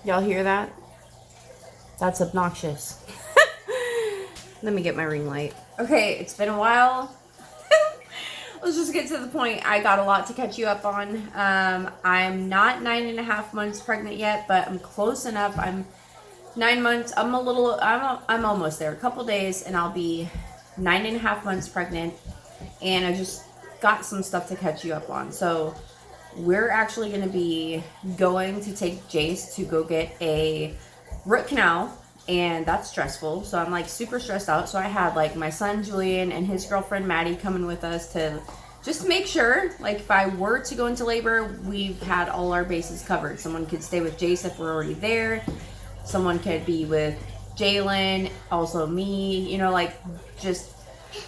Y'all hear that? That's obnoxious. Let me get my ring light. Okay, it's been a while. Let's just get to the point. I got a lot to catch you up on. I'm not 9.5 months pregnant yet, but I'm close enough. I'm 9 months. I'm almost there. A couple days, and I'll be 9.5 months pregnant. And I just got some stuff to catch you up on. So we're actually going to be going to take Jace to go get a root canal. And that's stressful. So I'm like super stressed out. So I had like my son Julian and his girlfriend Maddie coming with us to just make sure, like if I were to go into labor, we've had all our bases covered. Someone could stay with Jace if we're already there. Someone could be with Jalen, also me, like just,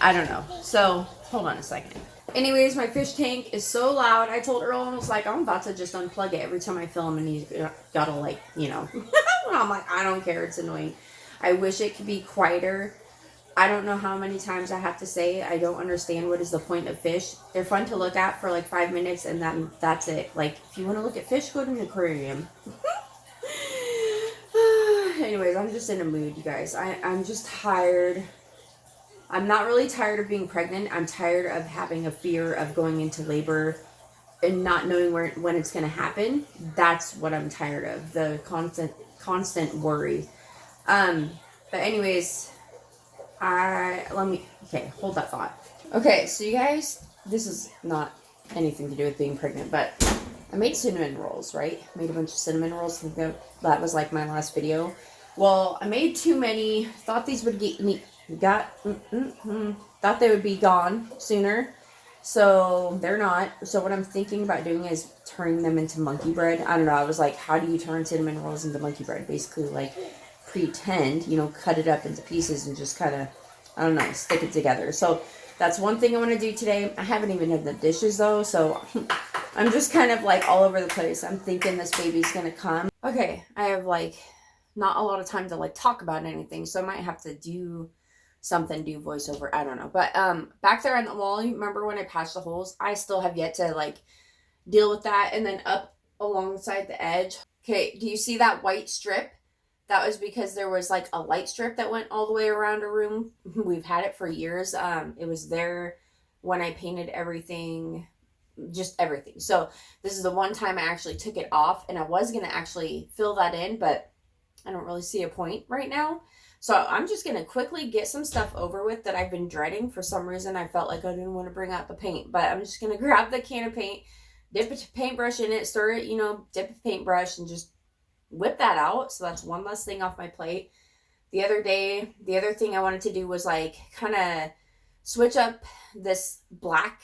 I don't know. So hold on a second. Anyways, my fish tank is so loud. I told Earl, I was like, I'm about to just unplug it every time I film, and he's got to like, I'm like, I don't care. It's annoying. I wish it could be quieter. I don't know how many times I have to say I don't understand what is the point of fish. They're fun to look at for like 5 minutes, and then that's it. Like, if you want to look at fish, go to an aquarium. Anyways, I'm just in a mood, you guys. I'm just tired. I'm not really tired of being pregnant. I'm tired of having a fear of going into labor and not knowing when it's going to happen. That's what I'm tired of. The constant worry. But anyways, okay, hold that thought. Okay, so you guys, this is not anything to do with being pregnant, but I made cinnamon rolls, right? I made a bunch of cinnamon rolls. I think that was like my last video. Well, I made too many. Thought these would thought they would be gone sooner. So they're not. So what I'm thinking about doing is turning them into monkey bread. I don't know. I was like, how do you turn cinnamon rolls into monkey bread? Basically, like pretend, cut it up into pieces and just kind of, I don't know, stick it together. So that's one thing I want to do today. I haven't even had the dishes though, so I'm just kind of like all over the place. I'm thinking this baby's gonna come. Okay, I have like not a lot of time to like talk about anything, so I might have to do something, do voiceover, I don't know. But back there on the wall, you remember when I patched the holes? I still have yet to like deal with that. And then up alongside the edge, okay, do you see that white strip? That was because there was like a light strip that went all the way around a room. We've had it for years. It was there when I painted everything, just everything. So this is the one time I actually took it off, and I was going to actually fill that in, but I don't really see a point right now. So I'm just going to quickly get some stuff over with that I've been dreading. For some reason, I felt like I didn't want to bring out the paint, but I'm just going to grab the can of paint, dip a paintbrush in it, stir it, dip a paintbrush, and just whip that out. So that's one less thing off my plate. The other thing I wanted to do was like kind of switch up this black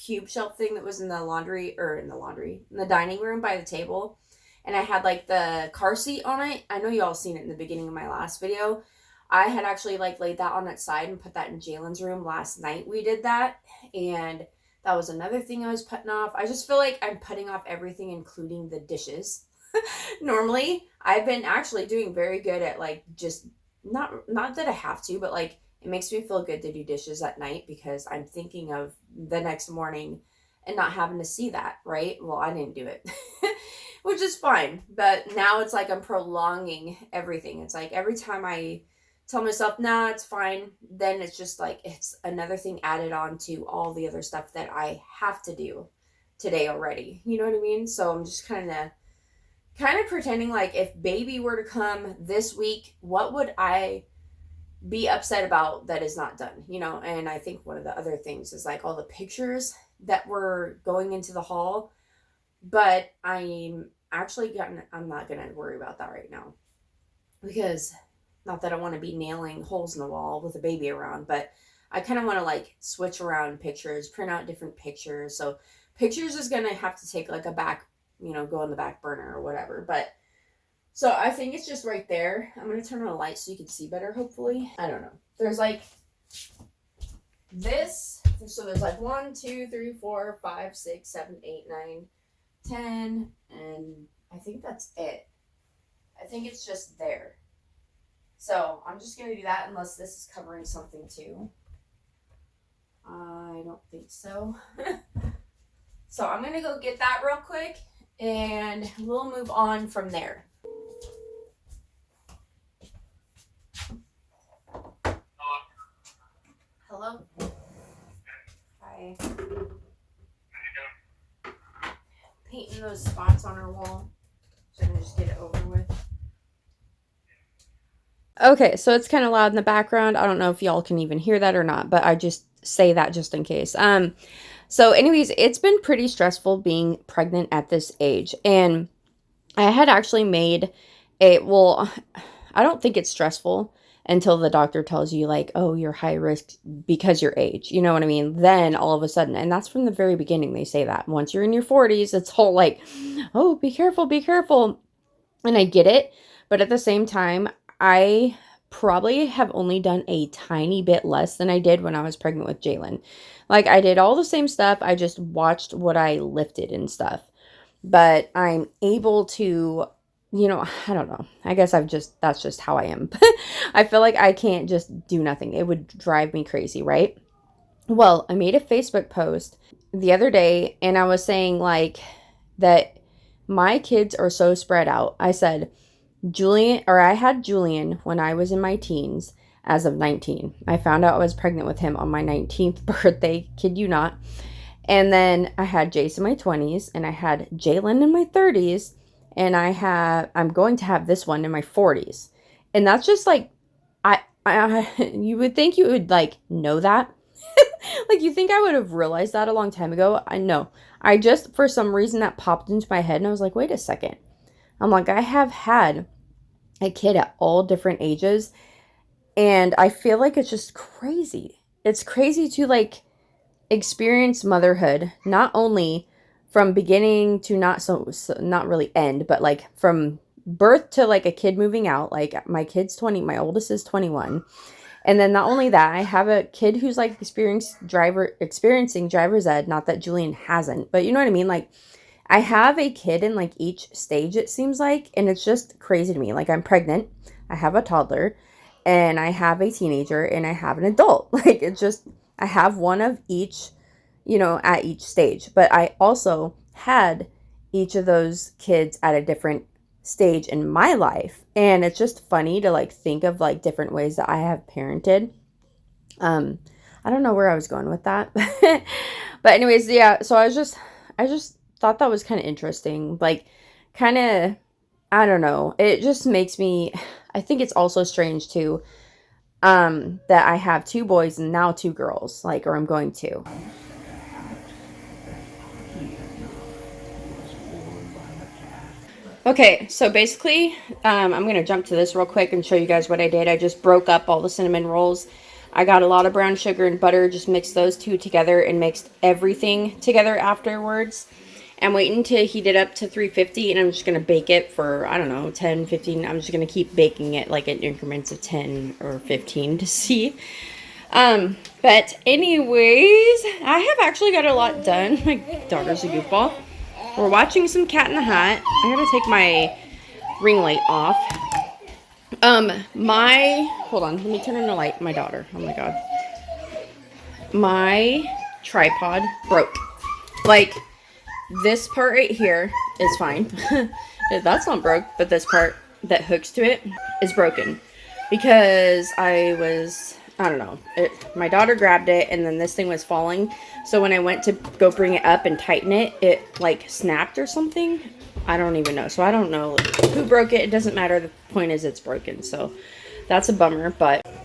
cube shelf thing that was in the dining room by the table. And I had like the car seat on it. I know y'all seen it in the beginning of my last video. I had actually like laid that on its side and put that in Jalen's room last night. We did that. And that was another thing I was putting off. I just feel like I'm putting off everything, including the dishes. Normally, I've been actually doing very good at like just not that I have to, but like it makes me feel good to do dishes at night because I'm thinking of the next morning and not having to see that, right? Well, I didn't do it, which is fine. But now it's like I'm prolonging everything. It's like every time I tell myself, nah, it's fine, then it's just like it's another thing added on to all the other stuff that I have to do today already. You know what I mean? So I'm just kind of pretending like if baby were to come this week, what would I be upset about that is not done, And I think one of the other things is like all the pictures that were going into the hall, but I'm not going to worry about that right now because not that I want to be nailing holes in the wall with a baby around, but I kind of want to like switch around pictures, print out different pictures. So pictures is going to have to take like a back, go on the back burner or whatever. But so I think it's just right there. I'm going to turn on a light so you can see better, hopefully. I don't know. There's like this. So there's like 1, 2, 3, 4, 5, 6, 7, 8, 9, 10. And I think that's it. I think it's just there. So I'm just going to do that unless this is covering something too. I don't think so. So I'm going to go get that real quick. and we'll move on from there. Hello? Hi. Painting those spots on our wall. So I'm gonna just get it over with. Okay, so it's kind of loud in the background. I don't know if y'all can even hear that or not, but I just say that just in case. So anyways, it's been pretty stressful being pregnant at this age. And I had actually made well, I don't think it's stressful until the doctor tells you like, oh, you're high risk because your age. You know what I mean? Then all of a sudden, and that's from the very beginning, they say that. Once you're in your 40s, it's all like, oh, be careful, be careful. And I get it. But at the same time, I probably have only done a tiny bit less than I did when I was pregnant with Jalen. Like, I did all the same stuff. I just watched what I lifted and stuff. But I'm able to, I don't know. I guess that's just how I am. I feel like I can't just do nothing. It would drive me crazy, right? Well, I made a Facebook post the other day and I was saying like that my kids are so spread out. I said, I had Julian when I was in my teens as of 19. I found out I was pregnant with him on my 19th birthday, kid you not. And then I had Jace in my 20s and I had Jalen in my 30s and I'm going to have this one in my 40s. And that's just like, you would think you would like know that. Like you think I would have realized that a long time ago. I know. I just, for some reason that popped into my head and I was like, wait a second. I'm like, I have had a kid at all different ages and I feel like it's just crazy. It's crazy to like experience motherhood, not only from beginning to not really end, but like from birth to like a kid moving out. Like my kid's 20, my oldest is 21. And then not only that, I have a kid who's like experiencing driver's ed, not that Julian hasn't, but you know what I mean? Like I have a kid in like each stage, it seems like, and it's just crazy to me. Like I'm pregnant, I have a toddler, and I have a teenager, and I have an adult. Like it's just, I have one of each, at each stage. But I also had each of those kids at a different stage in my life. And it's just funny to like think of like different ways that I have parented. I don't know where I was going with that. But anyways, yeah, so I just thought that was kind of interesting. Like kind of, I don't know. It just makes me, I think it's also strange too, that I have 2 boys and now 2 girls, like, or I'm going to. Okay, so basically, I'm going to jump to this real quick and show you guys what I did. I just broke up all the cinnamon rolls. I got a lot of brown sugar and butter, just mixed those 2 together and mixed everything together afterwards. I'm waiting to heat it up to 350 and I'm just going to bake it for, I don't know, 10, 15. I'm just going to keep baking it like in increments of 10 or 15 to see. But anyways, I have actually got a lot done. My daughter's a goofball. We're watching some Cat in the Hat. I gotta take my ring light off. Hold on, let me turn on the light. My daughter, oh my god. My tripod broke. Like, this part right here is fine. That's not broke, but this part that hooks to it is broken. Because I don't know, my daughter grabbed it and then this thing was falling. So when I went to go bring it up and tighten it, it like snapped or something. I don't even know. So I don't know who broke it. It doesn't matter. The point is it's broken. So that's a bummer.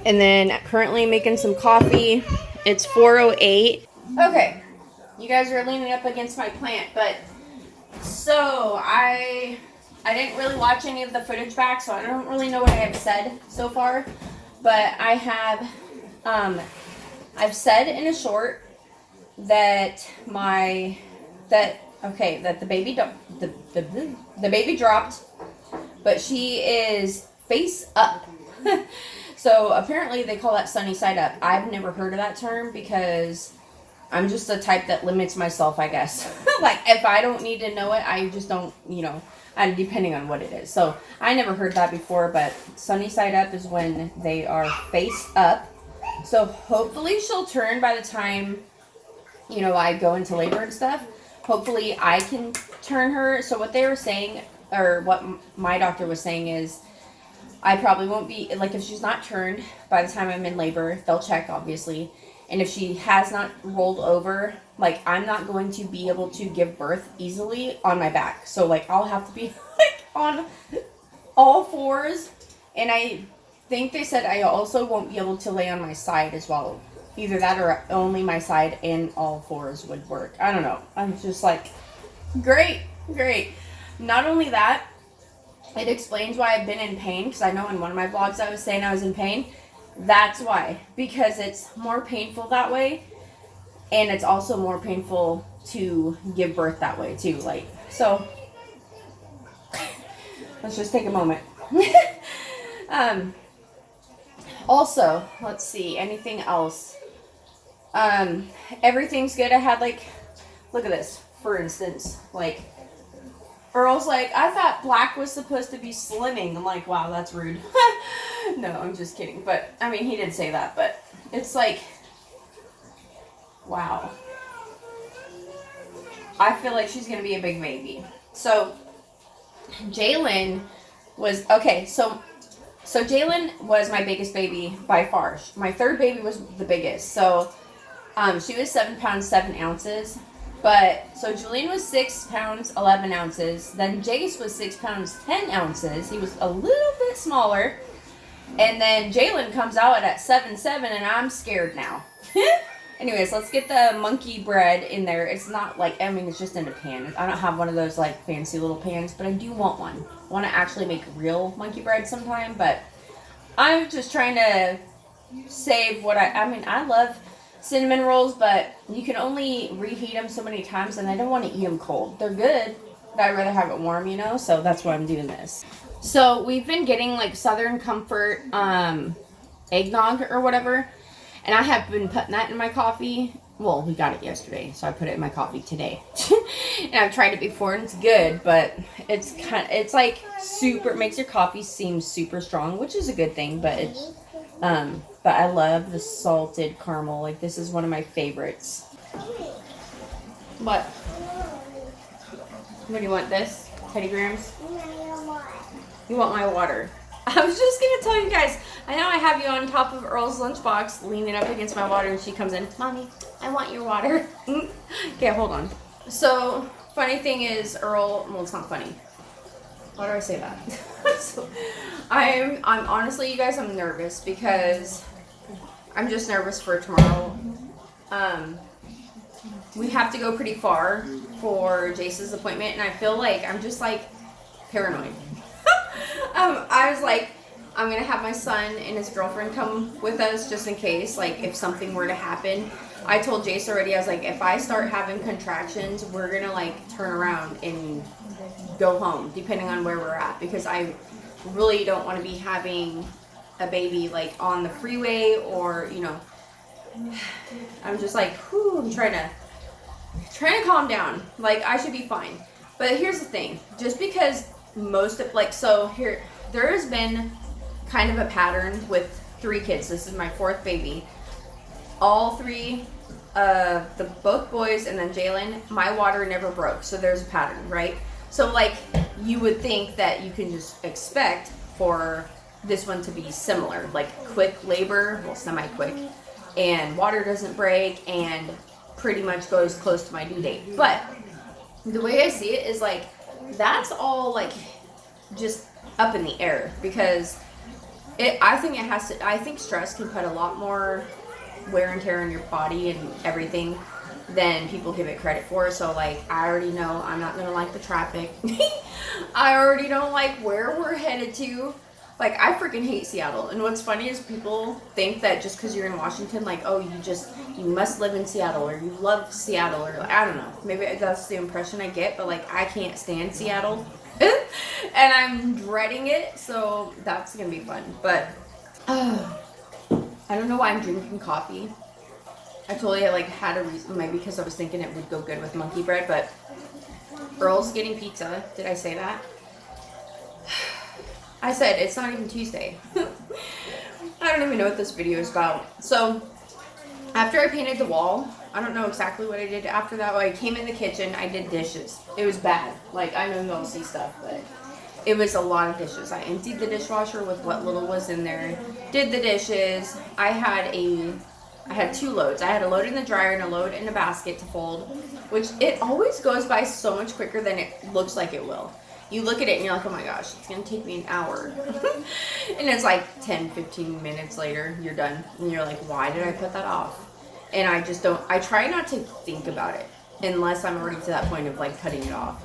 And then currently making some coffee. It's 4:08. Okay. You guys are leaning up against my plant, but so I didn't really watch any of the footage back, so I don't really know what I have said so far. But I have, I've said in a short that the baby dropped, but she is face up. So apparently they call that sunny side up. I've never heard of that term because I'm just the type that limits myself, I guess. Like if I don't need to know it, I just don't, depending on what it is. So I never heard that before, but sunny side up is when they are face up. So hopefully she'll turn by the time, I go into labor and stuff. hopefully I can turn her. So what they were saying, or what my doctor was saying, is I probably won't be, like, if she's not turned by the time I'm in labor, they'll check, obviously. And if she has not rolled over, like, I'm not going to be able to give birth easily on my back. So, like, I'll have to be, like, on all fours. And I think they said I also won't be able to lay on my side as well. Either that or only my side and all fours would work. I don't know. I'm just like, great. Not only that, it explains why I've been in pain, because I know in one of my vlogs I was saying I was in pain. That's why. Because it's more painful that way, and it's also more painful to give birth that way too. Like, so let's just take a moment. Also, let's see, anything else? Everything's good. I had, like, look at this, for instance, like, Earl's like, I thought black was supposed to be slimming. I'm like, wow, that's rude. No, I'm just kidding. But, I mean, he did say that. But it's like, wow. I feel like she's going to be a big baby. So, Jalen was, okay, so Jalen was my biggest baby by far. My third baby was the biggest. So, she was 7 pounds, 7 ounces. But, so Julian was 6 pounds, 11 ounces. Then Jace was 6 pounds, 10 ounces. He was a little bit smaller. And then Jalen comes out at 7'7", and I'm scared now. Anyways, let's get the monkey bread in there. It's not like, I mean, it's just in a pan. I don't have one of those, like, fancy little pans, but I do want one. I want to actually make real monkey bread sometime, but I'm just trying to save what I mean, I love cinnamon rolls, but you can only reheat them so many times, and I don't want to eat them cold. They're good, but I'd rather have it warm, you know, so that's why I'm doing this. So we've been getting, like, Southern Comfort eggnog or whatever, and I have been putting that in my coffee. Well, we got it yesterday, so I put it in my coffee today. And I've tried it before, and it's good, but it's like super, it makes your coffee seem super strong, which is a good thing, but it's but I love the salted caramel. Like, this is one of my favorites. What? What do you want, this? Teddy Grahams? You want my water? I was just going to tell you guys, I know I have you on top of Earl's lunchbox, leaning up against my water, and she comes in, Mommy, I want your water. Okay, hold on. So, funny thing is, Earl, well, it's not funny. Why do I say that? So, I'm honestly, you guys, I'm nervous because I'm just nervous for tomorrow. We have to go pretty far for Jace's appointment, and I feel like I'm just, like, paranoid. I was like, I'm going to have my son and his girlfriend come with us just in case, like, if something were to happen. I told Jace already, I was like, if I start having contractions, we're going to, like, turn around and go home, depending on where we're at, because I really don't want to be having a baby, like, on the freeway or, you know, I'm just like, whew, I'm trying to calm down. Like, I should be fine. But here's the thing, just because most of, like, so here, there has been kind of a pattern with 3 kids. This is my 4th baby. All 3, both boys and then Jalen, my water never broke. So there's a pattern, right? So, like, you would think that you can just expect for this one to be similar, like quick labor, well, semi-quick, and water doesn't break and pretty much goes close to my due date. But the way I see it is, like, that's all, like, just up in the air, because I think stress can put a lot more wear and tear on your body and everything than people give it credit for. So, like, I already know I'm not gonna like the traffic. I already don't like where we're headed to. Like, I freaking hate Seattle. And what's funny is people think that just because you're in Washington, like, oh, you must live in Seattle, or you love Seattle, or, like, I don't know. Maybe that's the impression I get, but, like, I can't stand Seattle. And I'm dreading it, so that's gonna be fun. But I don't know why I'm drinking coffee. I totally, like, had a reason, maybe because I was thinking it would go good with monkey bread, but Earl's getting pizza. Did I say that? I said it's not even Tuesday. I don't even know what this video is about. So, after I painted the wall, I don't know exactly what I did after that. When I came in the kitchen, I did dishes. It was bad. Like, I know you all see stuff, but it was a lot of dishes. I emptied the dishwasher with what little was in there, did the dishes. I had 2 loads. I had a load in the dryer and a load in a basket to fold, which it always goes by so much quicker than it looks like it will. You look at it and you're like, oh my gosh, it's going to take me an hour. And it's like 10, 15 minutes later, you're done. And you're like, why did I put that off? And I try not to think about it unless I'm already to that point of like cutting it off.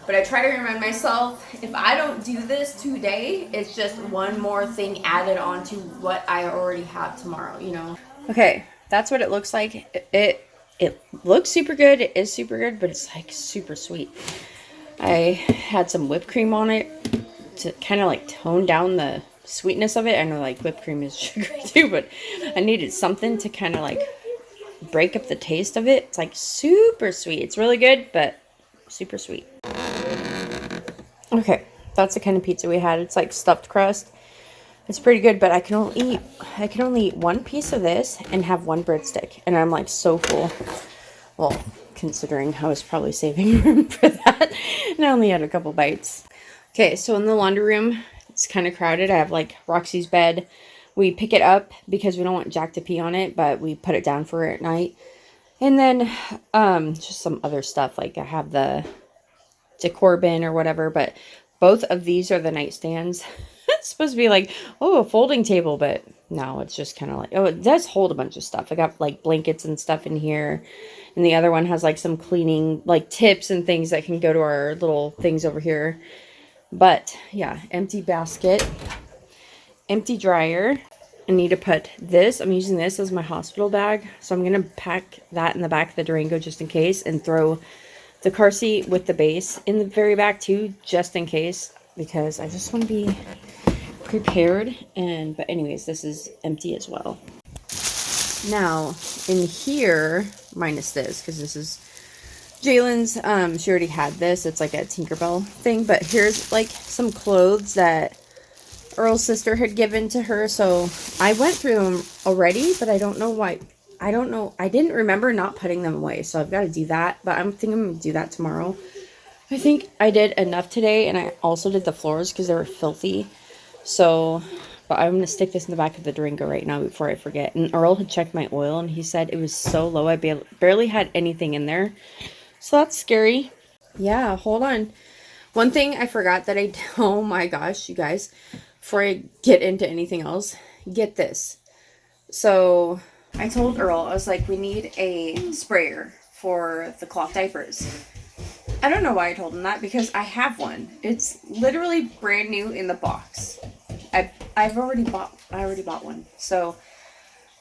But I try to remind myself, if I don't do this today, it's just one more thing added on to what I already have tomorrow, you know? Okay, that's what it looks like. It looks super good. It is super good, but it's like super sweet. I had some whipped cream on it to kind of like tone down the sweetness of it. I know like whipped cream is sugar too, but I needed something to kind of like break up the taste of it. It's like super sweet. It's really good, but super sweet. Okay, that's the kind of pizza we had. It's like stuffed crust. It's pretty good, but I can only eat one piece of this and have one breadstick, and I'm like so full. Well, considering I was probably saving room for that, and I only had a couple bites. Okay, so in the laundry room, it's kind of crowded. I have like Roxy's bed. We pick it up because we don't want Jack to pee on it, but we put it down for her at night. And then just some other stuff, like I have the decor bin or whatever, but both of these are the nightstands. It's supposed to be like, oh, a folding table, but no, it's just kind of like, oh, it does hold a bunch of stuff. I got like blankets and stuff in here, and the other one has like some cleaning like tips and things that can go to our little things over here. But yeah, empty basket, empty dryer. I need to put this, I'm using this as my hospital bag, so I'm going to pack that in the back of the Durango just in case, and throw the car seat with the base in the very back too, just in case, because I just want to be prepared. But anyways, this is empty as well. Now in here, minus this, because this is Jalen's, she already had this. It's like a Tinkerbell thing, but here's like some clothes that Earl's sister had given to her. So I went through them already, but I don't know why. I don't know. I didn't remember not putting them away, so I've got to do that. But I'm thinking I'm going to do that tomorrow. I think I did enough today, and I also did the floors because they were filthy. So, but I'm going to stick this in the back of the Durango right now before I forget. And Earl had checked my oil, and he said it was so low I barely had anything in there. So that's scary. Yeah, hold on. One thing I forgot that oh my gosh, you guys, before I get into anything else, get this. So I told Earl, I was like, we need a sprayer for the cloth diapers. I don't know why I told him that, because I have one. It's literally brand new in the box. I already bought one. So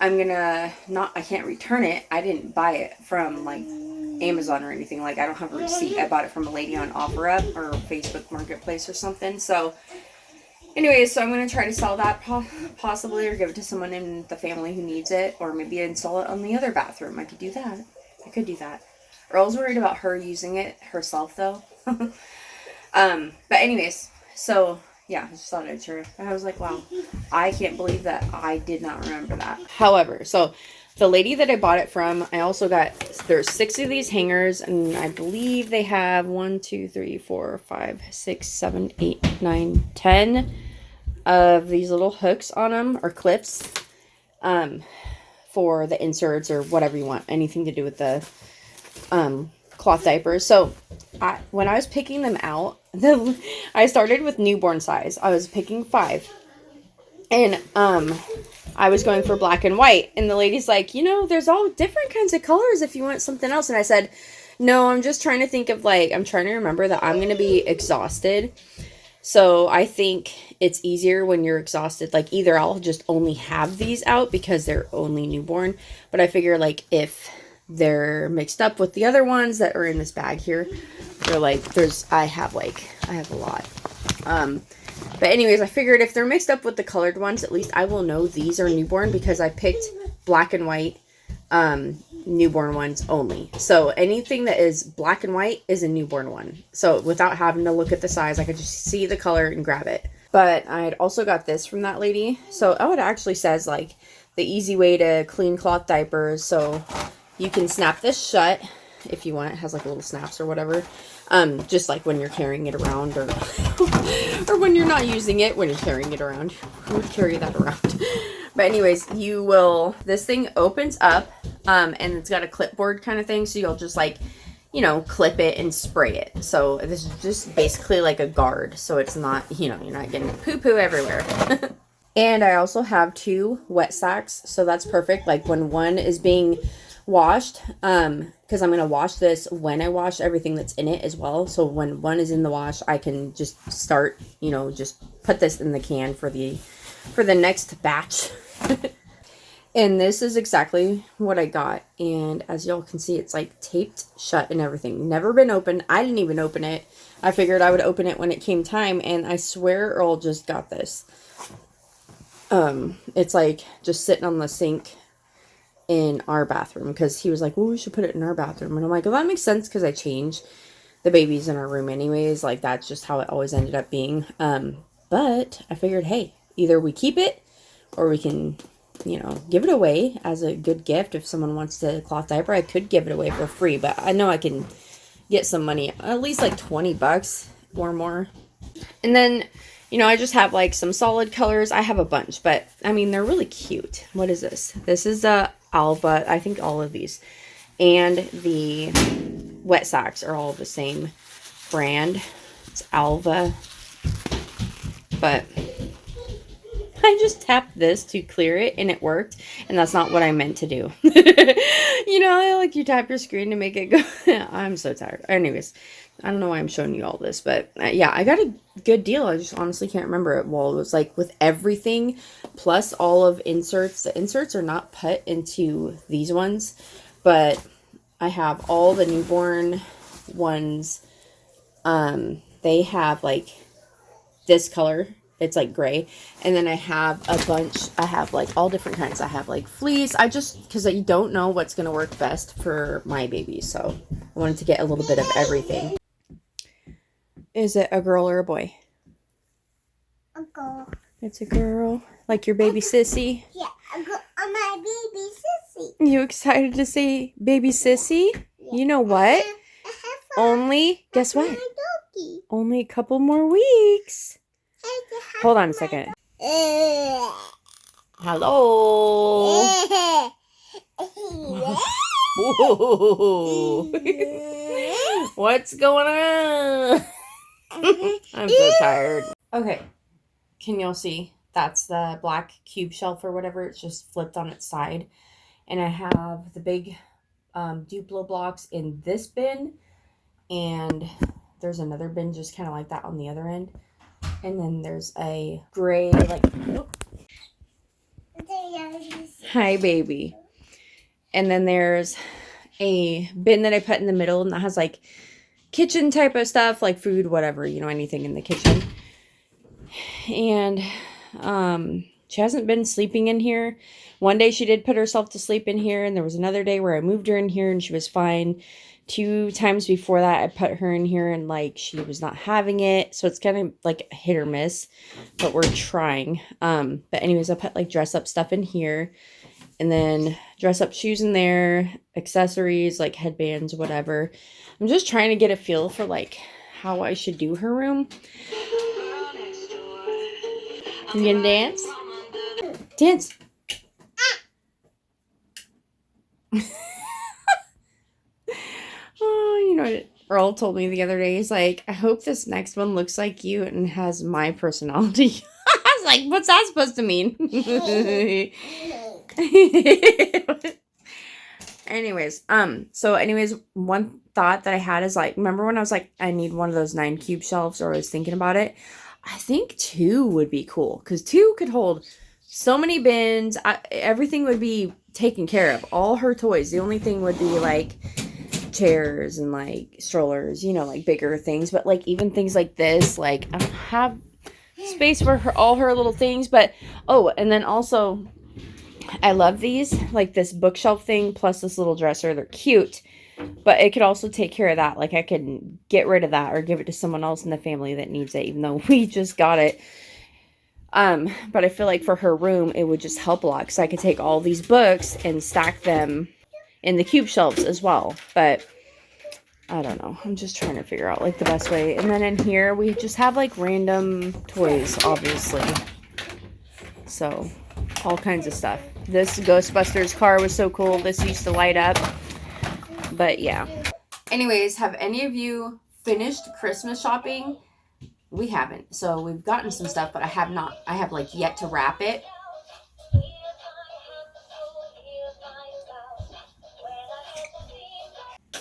I'm gonna I can't return it. I didn't buy it from like Amazon or anything. Like, I don't have a receipt. I bought it from a lady on OfferUp or Facebook Marketplace or something. So anyways, so I'm going to try to sell that possibly, or give it to someone in the family who needs it, or maybe install it on the other bathroom. I could do that. Earl's worried about her using it herself though. But anyways, so yeah, I just thought I'd share. I was like, wow, I can't believe that I did not remember that. However, so the lady that I bought it from, I also got, there's 6 of these hangers, and I believe they have 1, 2, 3, 4, 5, 6, 7, 8, 9, 10 of these little hooks on them, or clips, for the inserts or whatever you want, anything to do with the cloth diapers. So when I was picking them out, I started with newborn size. I was picking 5, and I was going for black and white, and the lady's like, there's all different kinds of colors if you want something else. And I said, no, I'm just trying to think of I'm trying to remember that I'm going to be exhausted. So I think it's easier when you're exhausted. Like, either I'll just only have these out because they're only newborn, but I figure if they're mixed up with the other ones that are in this bag here, they're I have a lot. But anyways, I figured if they're mixed up with the colored ones, at least I will know these are newborn, because I picked black and white newborn ones only. So anything that is black and white is a newborn one. So without having to look at the size, I could just see the color and grab it. But I had also got this from that lady. So it actually says the easy way to clean cloth diapers. So you can snap this shut if you want. It has like little snaps or whatever. Just like when you're carrying it around, or or when you're not using it, when you're carrying it around. Who would carry that around? But anyways, this thing opens up, and it's got a clipboard kind of thing, so you'll just like, you know, clip it and spray it. So this is just basically like a guard, so it's not, you know, you're not getting poo-poo everywhere. And I also have 2 wet sacks, so that's perfect. Like when one is being washed, because I'm going to wash this when I wash everything that's in it as well. So when one is in the wash, I can just start, you know, just put this in the can for the next batch. And this is exactly what I got. And as y'all can see, it's like taped shut and everything. Never been opened. I didn't even open it. I figured I would open it when it came time. And I swear Earl just got this. It's like just sitting on the sink in our bathroom. Because he was like, well, we should put it in our bathroom. And I'm like, well, that makes sense because I change the babies in our room anyways. Like that's just how it always ended up being. But I figured, hey, either we keep it or we can, you know, give it away as a good gift. If someone wants to cloth diaper, I could give it away for free, but I know I can get some money, at least like $20 or more. And then, you know, I just have like some solid colors. I have a bunch, but I mean, they're really cute. What is this? This is Alva. I think all of these. And the wet socks are all the same brand. It's Alva. But I just tapped this to clear it and it worked, and that's not what I meant to do. You know, like you tap your screen to make it go. I'm so tired. Anyways, I don't know why I'm showing you all this, but yeah, I got a good deal. I just honestly can't remember it. Well, it was like with everything plus all of inserts. The inserts are not put into these ones, but I have all the newborn ones. They have like this color. It's like gray. And then I have a bunch. I have like all different kinds. I have like fleece. Because I don't know what's going to work best for my baby. So I wanted to get a little bit of everything. Is it a girl or a boy? A girl. It's a girl. Like your baby sissy? Yeah, my baby sissy. You excited to say baby sissy? Yeah. You know what? Guess what? Only a couple more weeks. Hold on a second. Hello. What's going on? I'm so tired. Okay. Can y'all see? That's the black cube shelf or whatever. It's just flipped on its side. And I have the big Duplo blocks in this bin. And there's another bin just kind of like that on the other end. And then there's a gray, like, oh. Hi, baby. And then there's a bin that I put in the middle, and that has, like, kitchen type of stuff, like food, whatever, you know, anything in the kitchen. And she hasn't been sleeping in here. One day she did put herself to sleep in here, and there was another day where I moved her in here, and she was fine. 2 times before that, I put her in here and like she was not having it. So it's kind of like hit or miss, but we're trying. But anyways, I put like dress up stuff in here, and then dress up shoes in there, accessories like headbands, whatever. I'm just trying to get a feel for like how I should do her room. You gonna dance? Dance. Oh, you know what Earl told me the other day? He's like, I hope this next one looks like you and has my personality. I was like, what's that supposed to mean? Anyways, one thought that I had is like, remember when I was like, I need one of those 9 cube shelves, or I was thinking about it? I think 2 would be cool, because 2 could hold so many bins. Everything would be taken care of. All her toys. The only thing would be like chairs and like strollers, you know, like bigger things. But like even things like this, like I don't have space for all her little things. But oh, and then also I love these, like this bookshelf thing plus this little dresser. They're cute, but it could also take care of that. Like I could get rid of that or give it to someone else in the family that needs it, even though we just got it. But I feel like for her room, it would just help a lot, because I could take all these books and stack them in the cube shelves as well. But I don't know. I'm just trying to figure out like the best way. And then in here we just have like random toys, obviously. So all kinds of stuff. This Ghostbusters car was so cool. This used to light up. But yeah. Anyways, have any of you finished Christmas shopping? We haven't. So we've gotten some stuff, but I have not. I have like yet to wrap it.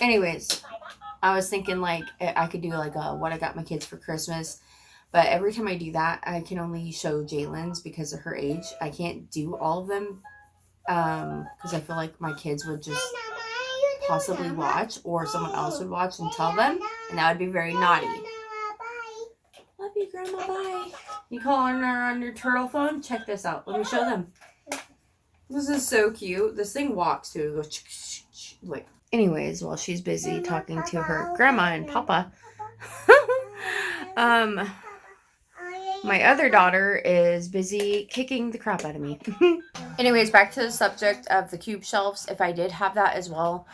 Anyways, I was thinking like I could do like a what I got my kids for Christmas. But every time I do that, I can only show Jalen's because of her age. I can't do all of them because I feel like my kids would just possibly watch, or someone else would watch and tell them, and that would be very naughty. Love you, Grandma. Bye. You calling her on your turtle phone? Check this out. Let me show them. This is so cute. This thing walks too. It goes like. Anyways, while she's busy talking to her grandma and papa, my other daughter is busy kicking the crap out of me. Anyways, back to the subject of the cube shelves. If I did have that as well,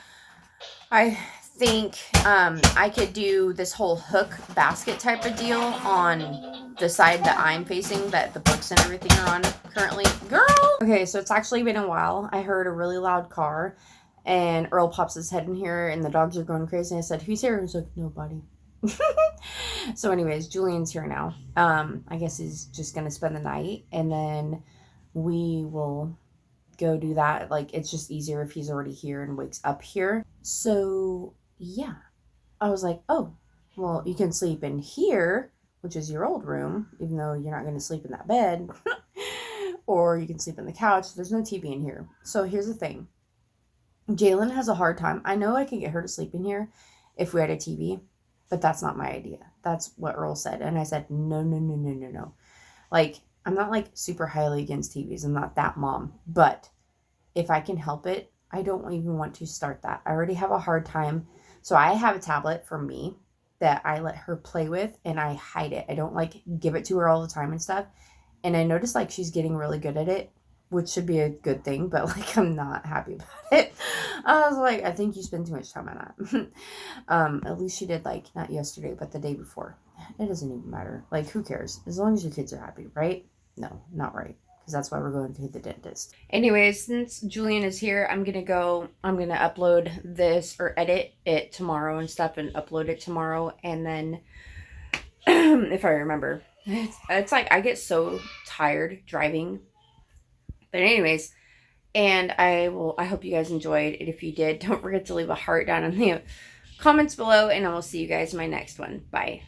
I think I could do this whole hook basket type of deal on the side that I'm facing, that the books and everything are on currently. Girl! Okay, so it's actually been a while. I heard a really loud car, and Earl pops his head in here, and the dogs are going crazy. And I said, who's here? He was like, nobody. So anyways, Julian's here now. I guess he's just gonna spend the night, and then we will go do that. Like, it's just easier if he's already here and wakes up here. So yeah, I was like, oh, well, you can sleep in here, which is your old room, even though you're not going to sleep in that bed. Or you can sleep in the couch. There's no TV in here. So here's the thing. Jalen has a hard time. I know I could get her to sleep in here if we had a TV, but that's not my idea. That's what Earl said. And I said, no, no, no, no, no, no. Like, I'm not like super highly against TVs. I'm not that mom. But if I can help it, I don't even want to start that. I already have a hard time. So I have a tablet for me that I let her play with, and I hide it. I don't like give it to her all the time and stuff. And I noticed like she's getting really good at it, which should be a good thing, but like I'm not happy about it. I was like, I think you spend too much time on that. At least she did, like, not yesterday, but the day before. It doesn't even matter. Like, who cares? As long as your kids are happy, right? No, not right. Because that's why we're going to the dentist. Anyways, since Julian is here, I'm going to upload this or edit it tomorrow and stuff and upload it tomorrow. And then, if I remember, it's like I get so tired driving. But anyways, and I hope you guys enjoyed it. If you did, don't forget to leave a heart down in the comments below, and I will see you guys in my next one. Bye.